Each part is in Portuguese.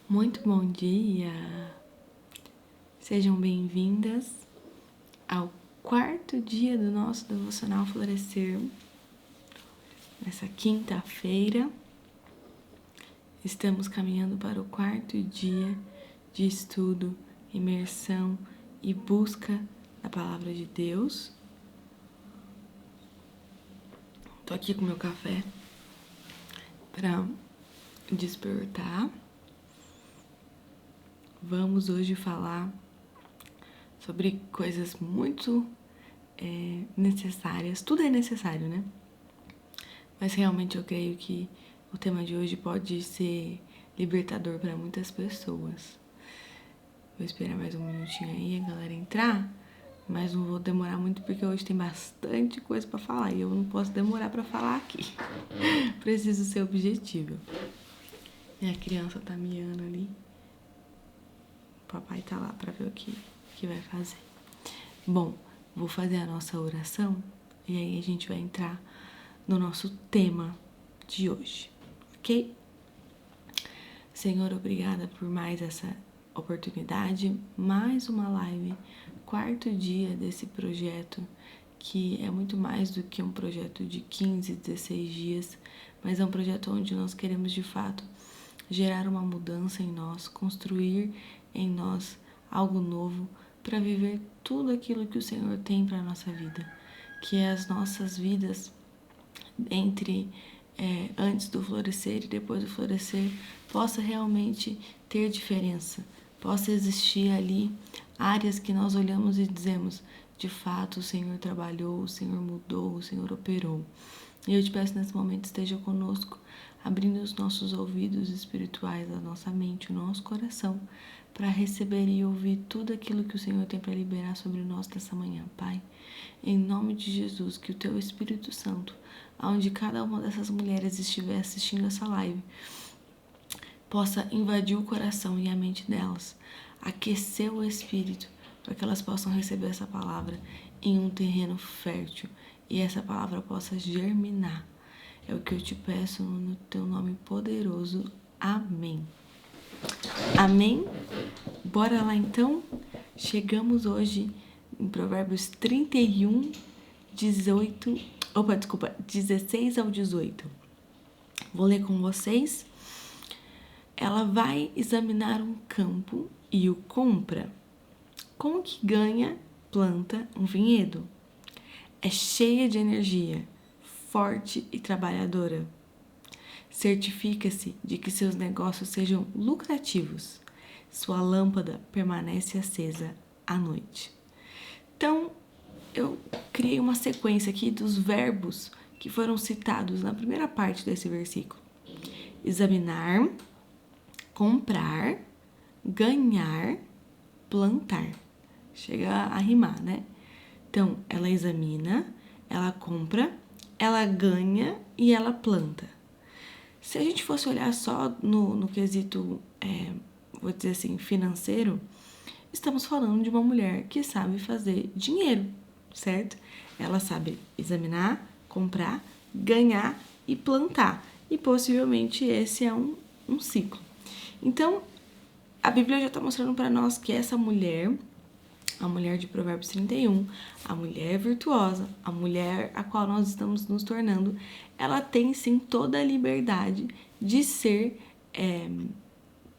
Muito bom dia! Sejam bem-vindas ao quarto dia do nosso Devocional Florescer. Nessa quinta-feira, estamos caminhando para o quarto dia de estudo, imersão e busca da Palavra de Deus. Tô aqui com meu café para despertar. Vamos hoje falar sobre coisas muito necessárias. Tudo é necessário, né? Mas realmente eu creio que o tema de hoje pode ser libertador para muitas pessoas. Vou esperar mais um minutinho aí a galera entrar, mas não vou demorar muito porque hoje tem bastante coisa para falar e eu não posso demorar para falar aqui. Preciso ser objetivo. Minha criança tá miando ali. O papai tá lá para ver o que vai fazer. Bom, vou fazer a nossa oração e aí a gente vai entrar no nosso tema de hoje, ok? Senhor, obrigada por mais essa oportunidade, mais uma live, quarto dia desse projeto, que é muito mais do que um projeto de 15, 16 dias, mas é um projeto onde nós queremos de fato gerar uma mudança em nós, construir em nós algo novo para viver tudo aquilo que o Senhor tem para a nossa vida, que as nossas vidas entre antes do florescer e depois do florescer possa realmente ter diferença, possa existir ali áreas que nós olhamos e dizemos, de fato o Senhor trabalhou, o Senhor mudou, o Senhor operou. E eu te peço nesse momento, esteja conosco, abrindo os nossos ouvidos espirituais, a nossa mente, o nosso coração, para receber e ouvir tudo aquilo que o Senhor tem para liberar sobre nós dessa manhã, Pai. Em nome de Jesus, que o Teu Espírito Santo, onde cada uma dessas mulheres estiver assistindo essa live, possa invadir o coração e a mente delas, aquecer o espírito, para que elas possam receber essa palavra em um terreno fértil e essa palavra possa germinar. É o que eu te peço no Teu nome poderoso. Amém. Amém? Bora lá então? Chegamos hoje em Provérbios 31, 16 ao 18. Vou ler com vocês. Ela vai examinar um campo e o compra. Como que ganha, planta um vinhedo? É cheia de energia, forte e trabalhadora. Certifica-se de que seus negócios sejam lucrativos. Sua lâmpada permanece acesa à noite. Então, eu criei uma sequência aqui dos verbos que foram citados na primeira parte desse versículo. Examinar, comprar, ganhar, plantar. Chega a rimar, né? Então, ela examina, ela compra, ela ganha e ela planta. Se a gente fosse olhar só no quesito, vou dizer assim, financeiro, estamos falando de uma mulher que sabe fazer dinheiro, certo? Ela sabe examinar, comprar, ganhar e plantar. E possivelmente esse é um ciclo. Então, a Bíblia já está mostrando para nós que essa mulher, a mulher de Provérbios 31, a mulher virtuosa, a mulher a qual nós estamos nos tornando, ela tem sim toda a liberdade de ser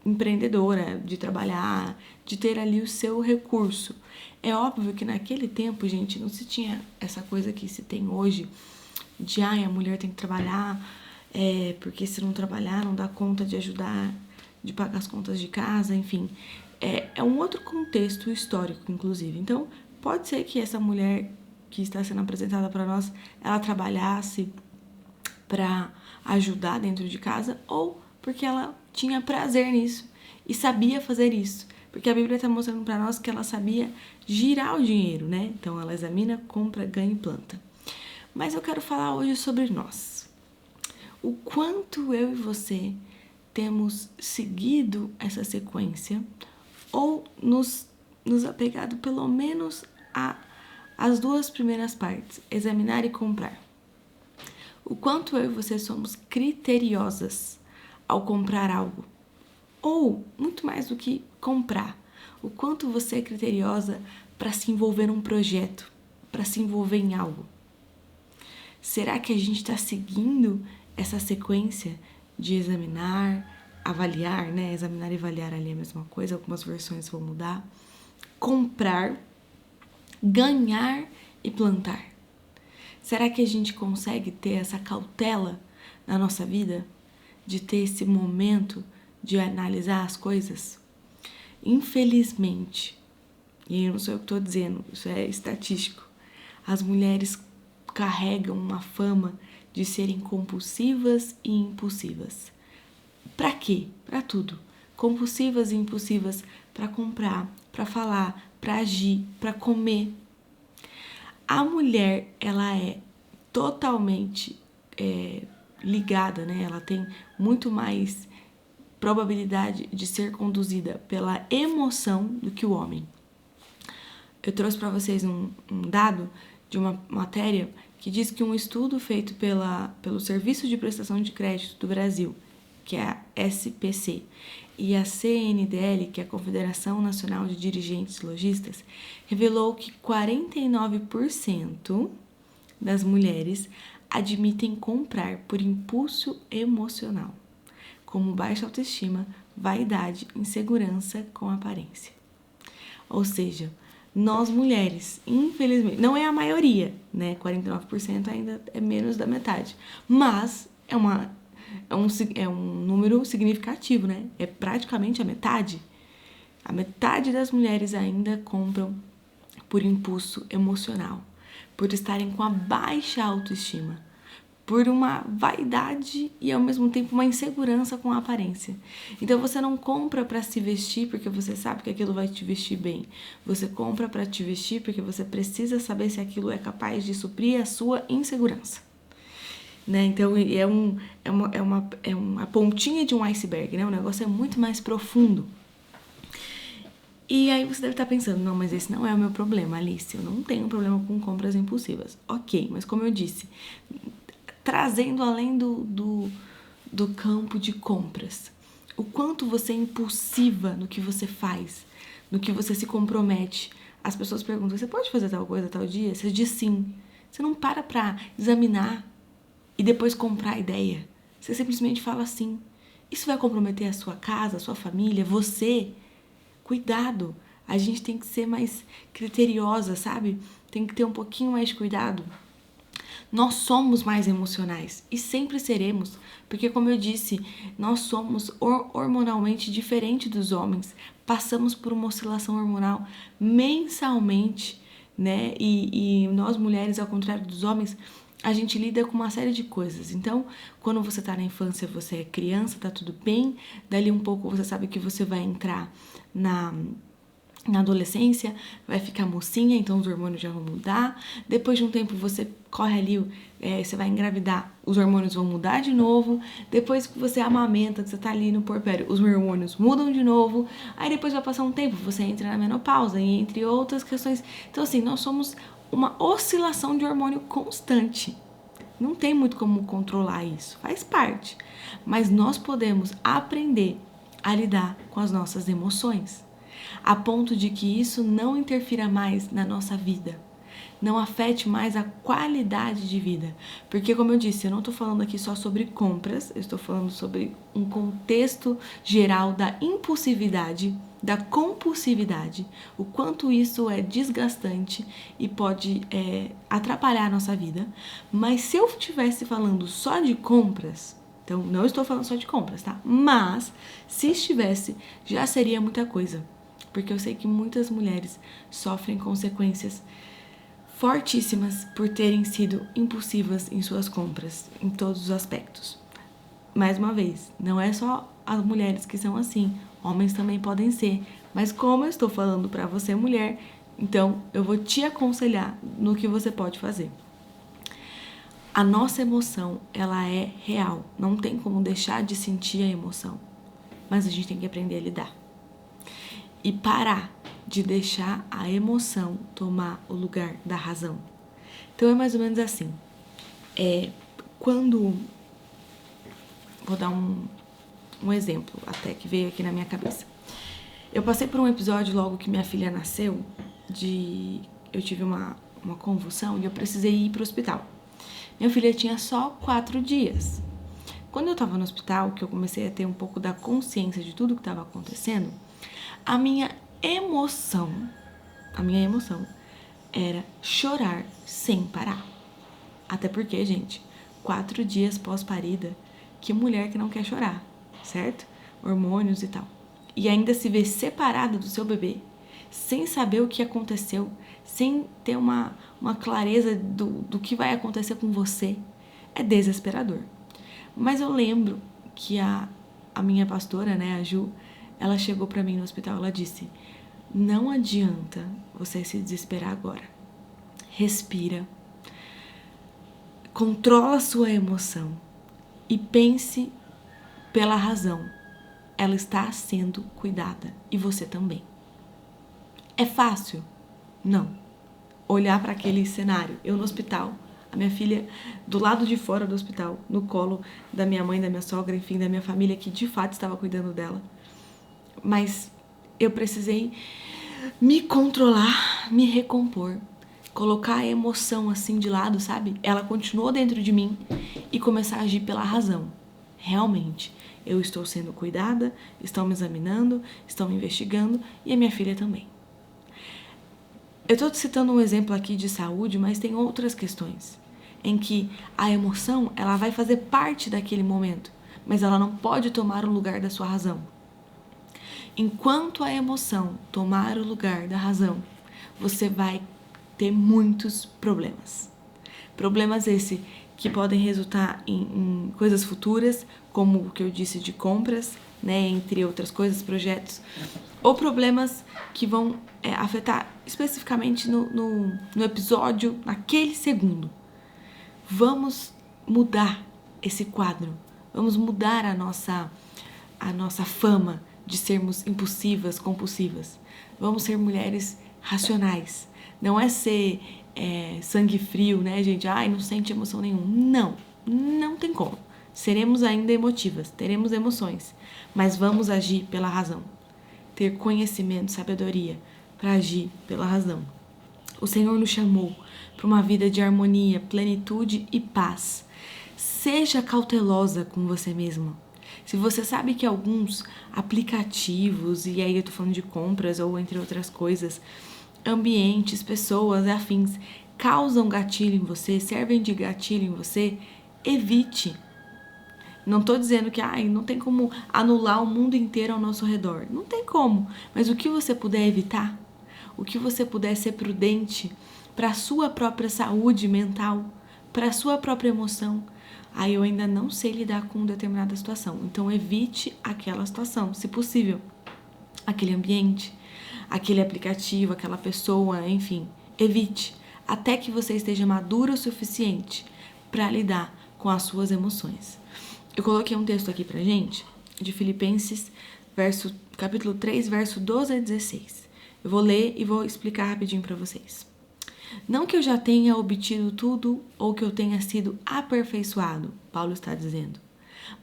empreendedora, de trabalhar, de ter ali o seu recurso. É óbvio que naquele tempo, gente, não se tinha essa coisa que se tem hoje de a mulher tem que trabalhar, porque se não trabalhar não dá conta de ajudar, de pagar as contas de casa, enfim. É um outro contexto histórico, inclusive. Então, pode ser que essa mulher que está sendo apresentada para nós, ela trabalhasse para ajudar dentro de casa ou porque ela tinha prazer nisso e sabia fazer isso. Porque a Bíblia está mostrando para nós que ela sabia girar o dinheiro, né? Então, ela examina, compra, ganha e planta. Mas eu quero falar hoje sobre nós. O quanto eu e você temos seguido essa sequência ou nos apegado pelo menos às duas primeiras partes, examinar e comprar. O quanto eu e você somos criteriosas ao comprar algo. Ou, muito mais do que comprar, o quanto você é criteriosa para se envolver num projeto, para se envolver em algo. Será que a gente está seguindo essa sequência de examinar, avaliar, né? Examinar e avaliar ali é a mesma coisa, algumas versões vão mudar. Comprar, ganhar e plantar. Será que a gente consegue ter essa cautela na nossa vida? De ter esse momento de analisar as coisas? Infelizmente, e eu não sei o que estou dizendo, isso é estatístico, as mulheres carregam uma fama de serem compulsivas e impulsivas. Para quê? Para tudo. Compulsivas e impulsivas para comprar, para falar, para agir, para comer. A mulher, ela é totalmente ligada, né? Ela tem muito mais probabilidade de ser conduzida pela emoção do que o homem. Eu trouxe para vocês um dado de uma matéria que diz que um estudo feito pelo Serviço de Prestação de Crédito do Brasil, que é a SPC, e a CNDL, que é a Confederação Nacional de Dirigentes Lojistas, revelou que 49% das mulheres admitem comprar por impulso emocional, como baixa autoestima, vaidade, insegurança com aparência. Ou seja, nós mulheres, infelizmente, não é a maioria, né? 49% ainda é menos da metade, mas é um número significativo, né? É praticamente a metade. A metade das mulheres ainda compram por impulso emocional, por estarem com a baixa autoestima, por uma vaidade e ao mesmo tempo uma insegurança com a aparência. Então você não compra para se vestir porque você sabe que aquilo vai te vestir bem. Você compra para te vestir porque você precisa saber se aquilo é capaz de suprir a sua insegurança. Né? Então é uma pontinha de um iceberg, né? O negócio é muito mais profundo. E aí você deve estar pensando, não, mas esse não é o meu problema, Alice. Eu não tenho problema com compras impulsivas. Ok, mas como eu disse, trazendo além do campo de compras, o quanto você é impulsiva no que você faz, no que você se compromete. As pessoas perguntam, você pode fazer tal coisa tal dia? Você diz sim. Você não para examinar e depois comprar a ideia. Você simplesmente fala sim. Isso vai comprometer a sua casa, a sua família, você? Cuidado. A gente tem que ser mais criteriosa, sabe? Tem que ter um pouquinho mais de cuidado. Nós somos mais emocionais e sempre seremos, porque como eu disse, nós somos hormonalmente diferente dos homens. Passamos por uma oscilação hormonal mensalmente, né? E nós mulheres, ao contrário dos homens, a gente lida com uma série de coisas. Então, quando você tá na infância, você é criança, tá tudo bem. Dali um pouco você sabe que você vai entrar na adolescência, vai ficar mocinha, então os hormônios já vão mudar. Depois de um tempo você corre ali, você vai engravidar, os hormônios vão mudar de novo. Depois que você amamenta, que você tá ali no puerpério, os hormônios mudam de novo. Aí depois vai passar um tempo, você entra na menopausa e entre outras questões. Então assim, nós somos uma oscilação de hormônio constante. Não tem muito como controlar isso, faz parte. Mas nós podemos aprender a lidar com as nossas emoções, a ponto de que isso não interfira mais na nossa vida, não afete mais a qualidade de vida. Porque, como eu disse, eu não estou falando aqui só sobre compras, eu estou falando sobre um contexto geral da impulsividade, da compulsividade, o quanto isso é desgastante e pode atrapalhar a nossa vida. Mas se eu estivesse falando só de compras, então não estou falando só de compras, tá? Mas se estivesse, já seria muita coisa. Porque eu sei que muitas mulheres sofrem consequências fortíssimas por terem sido impulsivas em suas compras, em todos os aspectos. Mais uma vez, não é só as mulheres que são assim, homens também podem ser. Mas como eu estou falando para você, mulher, então eu vou te aconselhar no que você pode fazer. A nossa emoção, ela é real, não tem como deixar de sentir a emoção, mas a gente tem que aprender a lidar. E parar de deixar a emoção tomar o lugar da razão. Então é mais ou menos assim. Quando... Vou dar um exemplo até que veio aqui na minha cabeça. Eu passei por um episódio logo que minha filha nasceu, eu tive uma convulsão e eu precisei ir para o hospital. Minha filha tinha só 4 dias. Quando eu estava no hospital, que eu comecei a ter um pouco da consciência de tudo que estava acontecendo, a minha emoção era chorar sem parar. Até porque, gente, 4 dias pós-parida, que mulher que não quer chorar, certo? Hormônios e tal. E ainda se vê separada do seu bebê, sem saber o que aconteceu, sem ter uma clareza do que vai acontecer com você, é desesperador. Mas eu lembro que a minha pastora, né, a Ju, ela chegou pra mim no hospital, ela disse: não adianta você se desesperar agora. Respira, controla a sua emoção e pense pela razão. Ela está sendo cuidada e você também. É fácil? Não. Olhar para aquele cenário, eu no hospital, a minha filha do lado de fora do hospital, no colo da minha mãe, da minha sogra, enfim, da minha família que de fato estava cuidando dela. Mas eu precisei me controlar, me recompor, colocar a emoção assim de lado, sabe? Ela continuou dentro de mim e começar a agir pela razão. Realmente, eu estou sendo cuidada, estão me examinando, estão me investigando e a minha filha também. Eu estou citando um exemplo aqui de saúde, mas tem outras questões em que a emoção ela vai fazer parte daquele momento, mas ela não pode tomar o lugar da sua razão. Enquanto a emoção tomar o lugar da razão, você vai ter muitos problemas. Problemas esses que podem resultar em coisas futuras, como o que eu disse de compras, né, entre outras coisas, projetos, ou problemas que vão afetar especificamente no episódio, naquele segundo. Vamos mudar esse quadro, vamos mudar a nossa fama de sermos impulsivas, compulsivas. Vamos ser mulheres racionais. Não é ser sangue frio, né, gente? Ai, não sente emoção nenhuma. Não tem como. Seremos ainda emotivas, teremos emoções, mas vamos agir pela razão. Ter conhecimento, sabedoria para agir pela razão. O Senhor nos chamou para uma vida de harmonia, plenitude e paz. Seja cautelosa com você mesma. Se você sabe que alguns aplicativos, e aí eu tô falando de compras ou entre outras coisas, ambientes, pessoas, afins, causam gatilho em você, servem de gatilho em você, evite. Não tô dizendo que não tem como anular o mundo inteiro ao nosso redor. Não tem como. Mas o que você puder evitar, o que você puder ser prudente para a sua própria saúde mental, para a sua própria emoção, aí eu ainda não sei lidar com determinada situação. Então evite aquela situação, se possível. Aquele ambiente, aquele aplicativo, aquela pessoa, enfim. Evite até que você esteja madura o suficiente para lidar com as suas emoções. Eu coloquei um texto aqui pra gente, de Filipenses, capítulo 3, verso 12 a 16. Eu vou ler e vou explicar rapidinho pra vocês. Não que eu já tenha obtido tudo ou que eu tenha sido aperfeiçoado, Paulo está dizendo,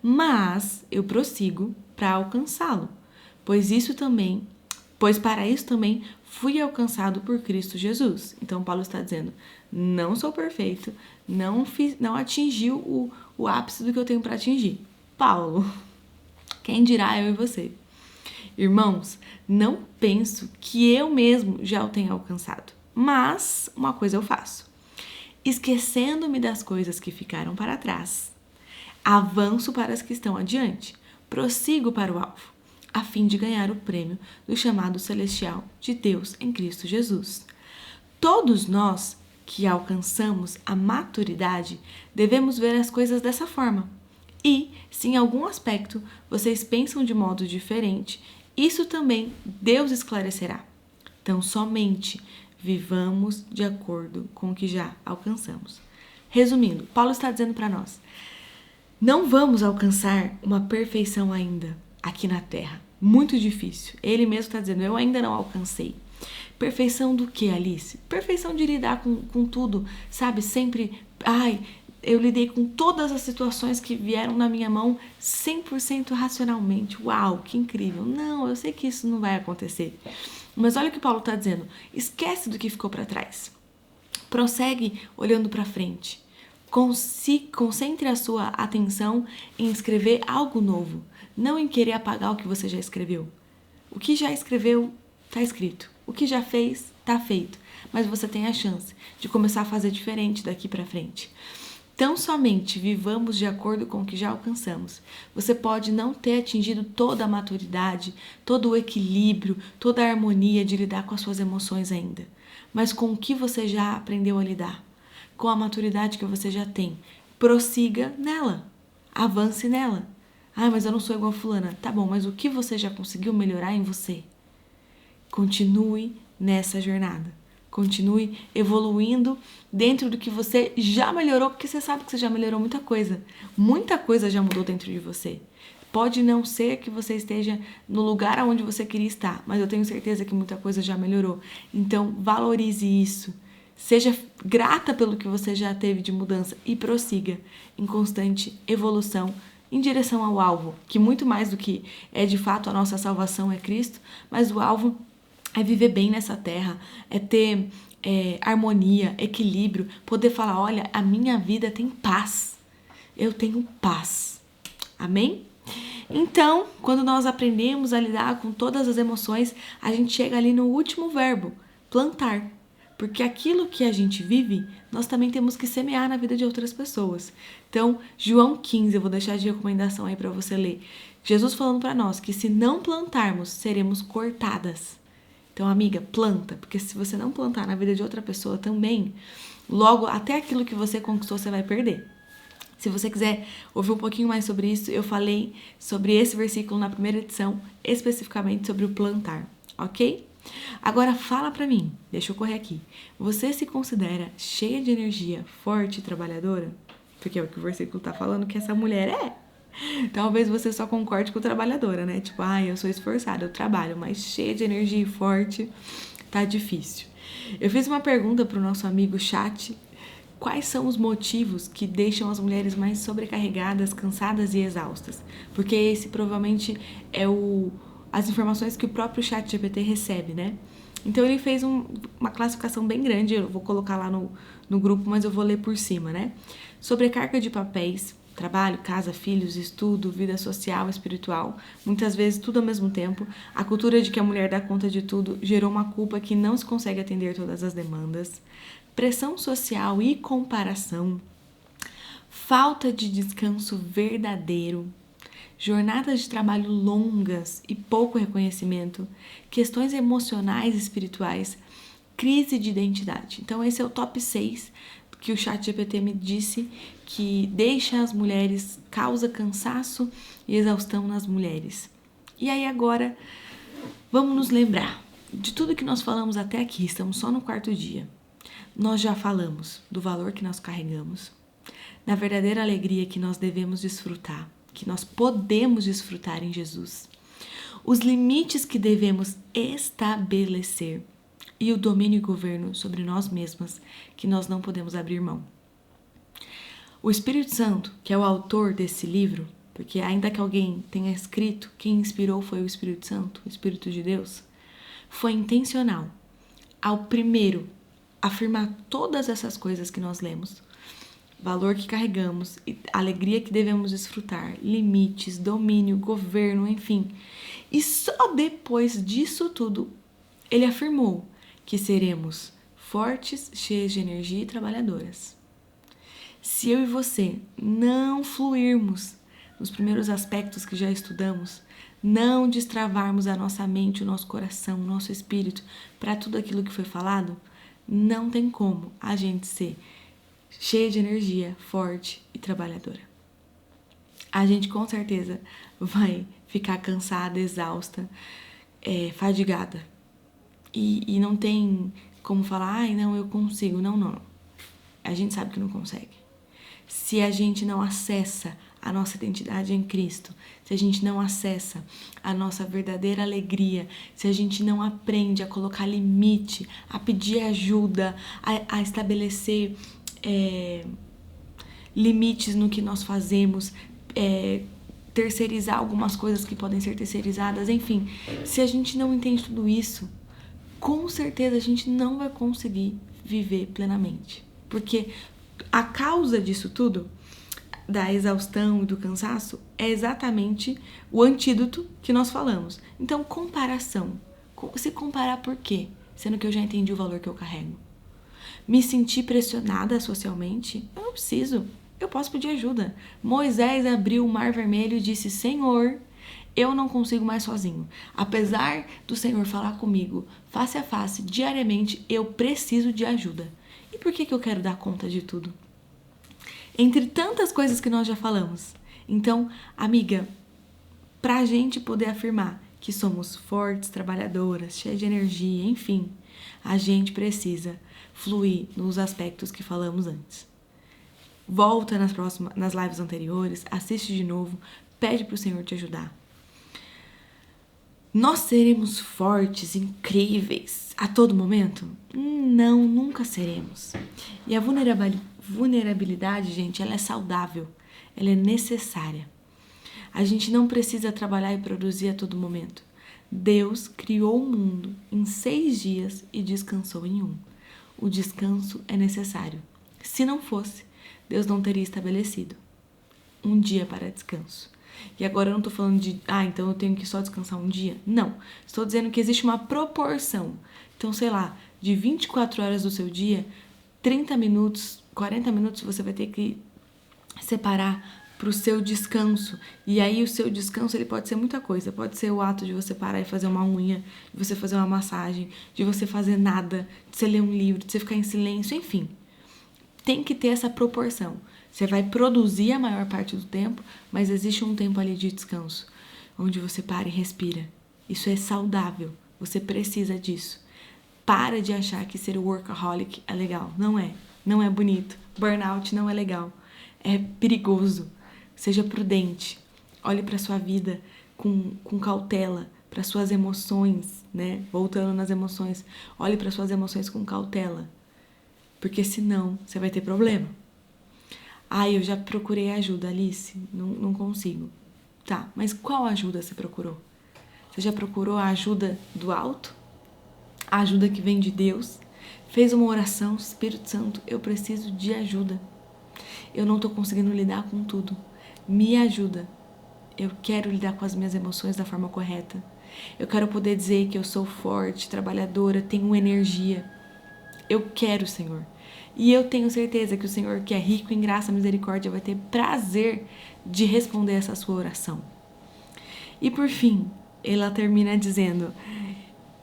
mas eu prossigo para alcançá-lo, pois para isso também fui alcançado por Cristo Jesus. Então Paulo está dizendo, não sou perfeito, não atingi o ápice do que eu tenho para atingir. Paulo, quem dirá eu e você? Irmãos, não penso que eu mesmo já o tenha alcançado, mas uma coisa eu faço, esquecendo-me das coisas que ficaram para trás, avanço para as que estão adiante, prossigo para o alvo, a fim de ganhar o prêmio do chamado celestial de Deus em Cristo Jesus. Todos nós que alcançamos a maturidade devemos ver as coisas dessa forma. E, se em algum aspecto vocês pensam de modo diferente, isso também Deus esclarecerá. Então, somente vivamos de acordo com o que já alcançamos. Resumindo, Paulo está dizendo para nós, não vamos alcançar uma perfeição ainda aqui na Terra. Muito difícil. Ele mesmo está dizendo, eu ainda não alcancei. Perfeição do que, Alice? Perfeição de lidar com tudo, sabe? Sempre, eu lidei com todas as situações que vieram na minha mão 100% racionalmente. Uau, que incrível. Não, eu sei que isso não vai acontecer. Mas olha o que Paulo está dizendo. Esquece do que ficou para trás. Prossegue olhando para frente. Concentre a sua atenção em escrever algo novo, não em querer apagar o que você já escreveu. O que já escreveu está escrito. O que já fez está feito. Mas você tem a chance de começar a fazer diferente daqui para frente. Tão somente vivamos de acordo com o que já alcançamos. Você pode não ter atingido toda a maturidade, todo o equilíbrio, toda a harmonia de lidar com as suas emoções ainda. Mas com o que você já aprendeu a lidar, com a maturidade que você já tem, prossiga nela, avance nela. Ah, mas eu não sou igual a fulana. Tá bom, mas o que você já conseguiu melhorar em você? Continue nessa jornada. Continue evoluindo dentro do que você já melhorou, porque você sabe que você já melhorou muita coisa. Muita coisa já mudou dentro de você. Pode não ser que você esteja no lugar onde você queria estar, mas eu tenho certeza que muita coisa já melhorou. Então, valorize isso. Seja grata pelo que você já teve de mudança e prossiga em constante evolução em direção ao alvo, que muito mais do que é de fato a nossa salvação é Cristo, mas o alvo é viver bem nessa terra, é ter harmonia, equilíbrio, poder falar, olha, a minha vida tem paz, eu tenho paz, amém? Então, quando nós aprendemos a lidar com todas as emoções, a gente chega ali no último verbo, plantar, porque aquilo que a gente vive, nós também temos que semear na vida de outras pessoas. Então, João 15, eu vou deixar de recomendação aí para você ler, Jesus falando para nós que se não plantarmos, seremos cortadas. Então, amiga, planta, porque se você não plantar na vida de outra pessoa também, logo até aquilo que você conquistou você vai perder. Se você quiser ouvir um pouquinho mais sobre isso, eu falei sobre esse versículo na primeira edição, especificamente sobre o plantar, ok? Agora fala pra mim, deixa eu correr aqui. Você se considera cheia de energia, forte e trabalhadora? Porque é o que o versículo tá falando que essa mulher é. Talvez você só concorde com trabalhadora, né? Tipo, eu sou esforçada, eu trabalho, mas cheia de energia e forte, tá difícil. Eu fiz uma pergunta pro nosso amigo chat. Quais são os motivos que deixam as mulheres mais sobrecarregadas, cansadas e exaustas? Porque esse provavelmente é as informações que o próprio ChatGPT recebe, né? Então ele fez uma classificação bem grande, eu vou colocar lá no grupo, mas eu vou ler por cima, né? Sobrecarga de papéis, trabalho, casa, filhos, estudo, vida social, espiritual, muitas vezes tudo ao mesmo tempo. A cultura de que a mulher dá conta de tudo gerou uma culpa que não se consegue atender todas as demandas. Pressão social e comparação. Falta de descanso verdadeiro. Jornadas de trabalho longas e pouco reconhecimento. Questões emocionais e espirituais. Crise de identidade. Então esse é o top 6 que o ChatGPT me disse que deixa as mulheres, causa cansaço e exaustão nas mulheres. E aí agora, vamos nos lembrar de tudo que nós falamos até aqui, estamos só no 4º dia. Nós já falamos do valor que nós carregamos, da verdadeira alegria que nós devemos desfrutar, que nós podemos desfrutar em Jesus, os limites que devemos estabelecer, e o domínio e governo sobre nós mesmas, que nós não podemos abrir mão. O Espírito Santo, que é o autor desse livro, porque ainda que alguém tenha escrito, quem inspirou foi o Espírito Santo, o Espírito de Deus, foi intencional ao primeiro afirmar todas essas coisas que nós lemos, valor que carregamos, alegria que devemos desfrutar, limites, domínio, governo, enfim. E só depois disso tudo, ele afirmou que seremos fortes, cheias de energia e trabalhadoras. Se eu e você não fluirmos nos primeiros aspectos que já estudamos, não destravarmos a nossa mente, o nosso coração, o nosso espírito para tudo aquilo que foi falado, não tem como a gente ser cheia de energia, forte e trabalhadora. A gente com certeza vai ficar cansada, exausta, fadigada. E não tem como falar, não, eu consigo. Não. A gente sabe que não consegue. Se a gente não acessa a nossa identidade em Cristo, se a gente não acessa a nossa verdadeira alegria, se a gente não aprende a colocar limite, a pedir ajuda, a estabelecer limites no que nós fazemos, terceirizar algumas coisas que podem ser terceirizadas, enfim. Se a gente não entende tudo isso, com certeza a gente não vai conseguir viver plenamente. Porque a causa disso tudo, da exaustão e do cansaço, é exatamente o antídoto que nós falamos. Então, comparação. Se comparar por quê? Sendo que eu já entendi o valor que eu carrego. Me sentir pressionada socialmente? Eu não preciso. Eu posso pedir ajuda. Moisés abriu o Mar Vermelho e disse: Senhor, eu não consigo mais sozinho. Apesar do Senhor falar comigo face a face, diariamente, eu preciso de ajuda. E por que eu quero dar conta de tudo? Entre tantas coisas que nós já falamos. Então, amiga, pra gente poder afirmar que somos fortes, trabalhadoras, cheias de energia, enfim, a gente precisa fluir nos aspectos que falamos antes. Volta nas lives anteriores, assiste de novo, pede pro Senhor te ajudar. Nós seremos fortes, incríveis a todo momento? Não, nunca seremos. E a vulnerabilidade, gente, ela é saudável, ela é necessária. A gente não precisa trabalhar e produzir a todo momento. Deus criou o mundo em 6 dias e descansou em 1. O descanso é necessário. Se não fosse, Deus não teria estabelecido um dia para descanso. E agora eu não estou falando de, então eu tenho que só descansar um dia. Não, estou dizendo que existe uma proporção. Então, sei lá, de 24 horas do seu dia, 30 minutos, 40 minutos você vai ter que separar para o seu descanso. E aí o seu descanso ele pode ser muita coisa. Pode ser o ato de você parar e fazer uma unha, de você fazer uma massagem, de você fazer nada, de você ler um livro, de você ficar em silêncio, enfim. Tem que ter essa proporção. Você vai produzir a maior parte do tempo, mas existe um tempo ali de descanso, onde você para e respira. Isso é saudável. Você precisa disso. Para de achar que ser workaholic é legal. Não é. Não é bonito. Burnout não é legal. É perigoso. Seja prudente. Olhe para sua vida com cautela, para suas emoções, né? Voltando nas emoções. Olhe para suas emoções com cautela. Porque senão você vai ter problema. Eu já procurei ajuda, Alice. Não consigo. Tá, mas qual ajuda você procurou? Você já procurou a ajuda do alto? A ajuda que vem de Deus? Fez uma oração, Espírito Santo, eu preciso de ajuda. Eu não tô conseguindo lidar com tudo. Me ajuda. Eu quero lidar com as minhas emoções da forma correta. Eu quero poder dizer que eu sou forte, trabalhadora, tenho energia. Eu quero, Senhor. E eu tenho certeza que o Senhor, que é rico em graça e misericórdia, vai ter prazer de responder essa sua oração. E por fim, ela termina dizendo: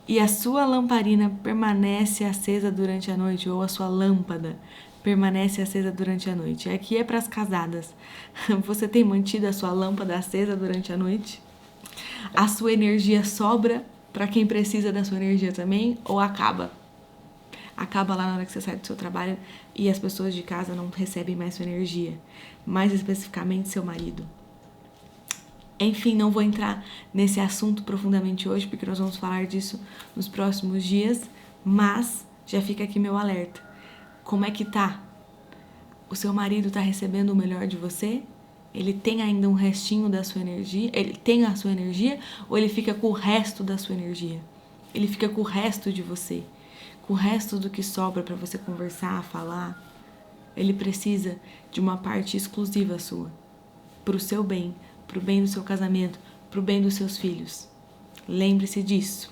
e a sua lamparina permanece acesa durante a noite, ou a sua lâmpada permanece acesa durante a noite. Aqui é para as casadas. Você tem mantido a sua lâmpada acesa durante a noite? A sua energia sobra para quem precisa da sua energia também, ou acaba? Acaba lá na hora que você sai do seu trabalho e as pessoas de casa não recebem mais sua energia. Mais especificamente, seu marido. Enfim, não vou entrar nesse assunto profundamente hoje, porque nós vamos falar disso nos próximos dias, mas já fica aqui meu alerta. Como é que tá? O seu marido tá recebendo o melhor de você? Ele tem ainda um restinho da sua energia? Ele tem a sua energia ou ele fica com o resto da sua energia? Ele fica com o resto de você? Com o resto do que sobra para você conversar, falar? Ele precisa de uma parte exclusiva sua, pro seu bem, pro bem do seu casamento, pro bem dos seus filhos. Lembre-se disso.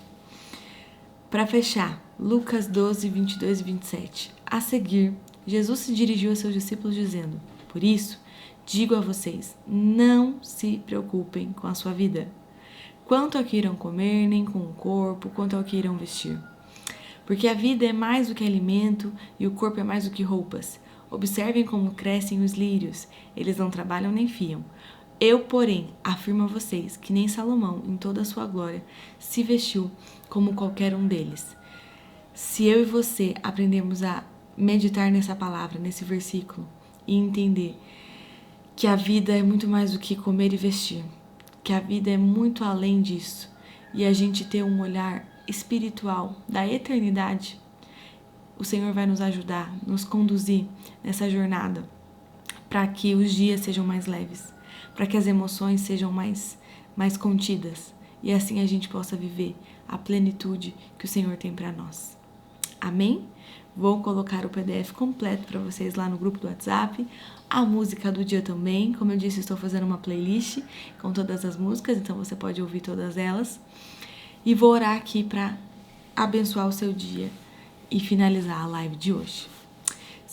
Para fechar, Lucas 12, 22 e 27. A seguir, Jesus se dirigiu a seus discípulos dizendo: por isso, digo a vocês, não se preocupem com a sua vida, quanto ao que irão comer, nem com o corpo, quanto ao que irão vestir. Porque a vida é mais do que alimento e o corpo é mais do que roupas. Observem como crescem os lírios, eles não trabalham nem fiam. Eu, porém, afirmo a vocês que nem Salomão, em toda a sua glória, se vestiu como qualquer um deles. Se eu e você aprendemos a meditar nessa palavra, nesse versículo, e entender que a vida é muito mais do que comer e vestir, que a vida é muito além disso, e a gente ter um olhar espiritual da eternidade, o Senhor vai nos ajudar, nos conduzir nessa jornada para que os dias sejam mais leves, para que as emoções sejam mais contidas e assim a gente possa viver a plenitude que o Senhor tem para nós. Amém? Vou colocar o PDF completo para vocês lá no grupo do WhatsApp, a música do dia também. Como eu disse, estou fazendo uma playlist com todas as músicas, então você pode ouvir todas elas. E vou orar aqui para abençoar o seu dia e finalizar a live de hoje.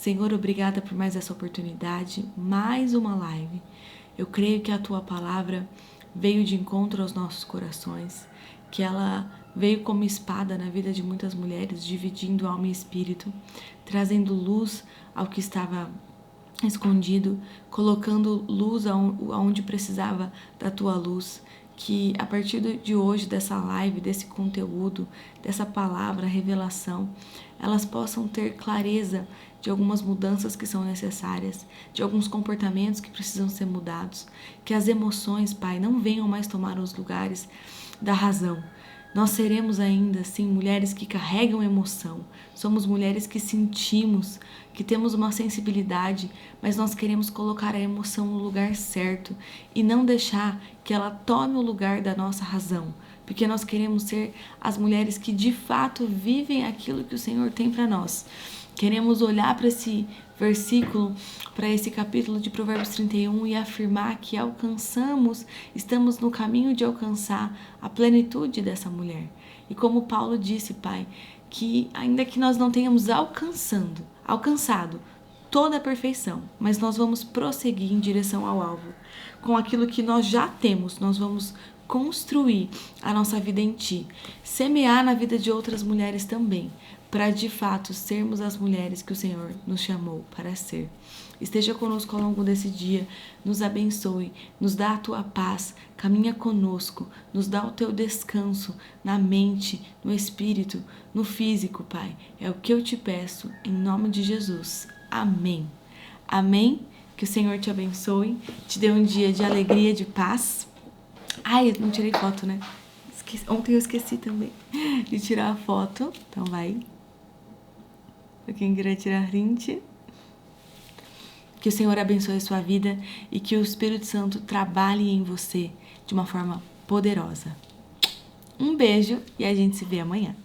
Senhor, obrigada por mais essa oportunidade, mais uma live. Eu creio que a Tua palavra veio de encontro aos nossos corações, que ela veio como espada na vida de muitas mulheres, dividindo alma e espírito, trazendo luz ao que estava escondido, colocando luz aonde precisava da Tua luz. Que a partir de hoje, dessa live, desse conteúdo, dessa palavra, revelação, elas possam ter clareza de algumas mudanças que são necessárias, de alguns comportamentos que precisam ser mudados, que as emoções, Pai, não venham mais tomar os lugares da razão. Nós seremos ainda, assim, mulheres que carregam emoção. Somos mulheres que sentimos, que temos uma sensibilidade, mas nós queremos colocar a emoção no lugar certo e não deixar que ela tome o lugar da nossa razão, porque nós queremos ser as mulheres que de fato vivem aquilo que o Senhor tem para nós. Queremos olhar para esse versículo, para esse capítulo de Provérbios 31 e afirmar que estamos no caminho de alcançar a plenitude dessa mulher. E como Paulo disse, Pai, que ainda que nós não tenhamos alcançado toda a perfeição, mas nós vamos prosseguir em direção ao alvo. Com aquilo que nós já temos, nós vamos construir a nossa vida em Ti, semear na vida de outras mulheres também, para de fato sermos as mulheres que o Senhor nos chamou para ser. Esteja conosco ao longo desse dia, nos abençoe, nos dá a Tua paz, caminha conosco, nos dá o Teu descanso na mente, no espírito, no físico, Pai. É o que eu te peço, em nome de Jesus. Amém. Amém? Que o Senhor te abençoe, te dê um dia de alegria, de paz. Ai, eu não tirei foto, né? Ontem eu esqueci também de tirar a foto. Então vai. Pra quem querer tirar print. Que o Senhor abençoe a sua vida e que o Espírito Santo trabalhe em você de uma forma poderosa. Um beijo e a gente se vê amanhã.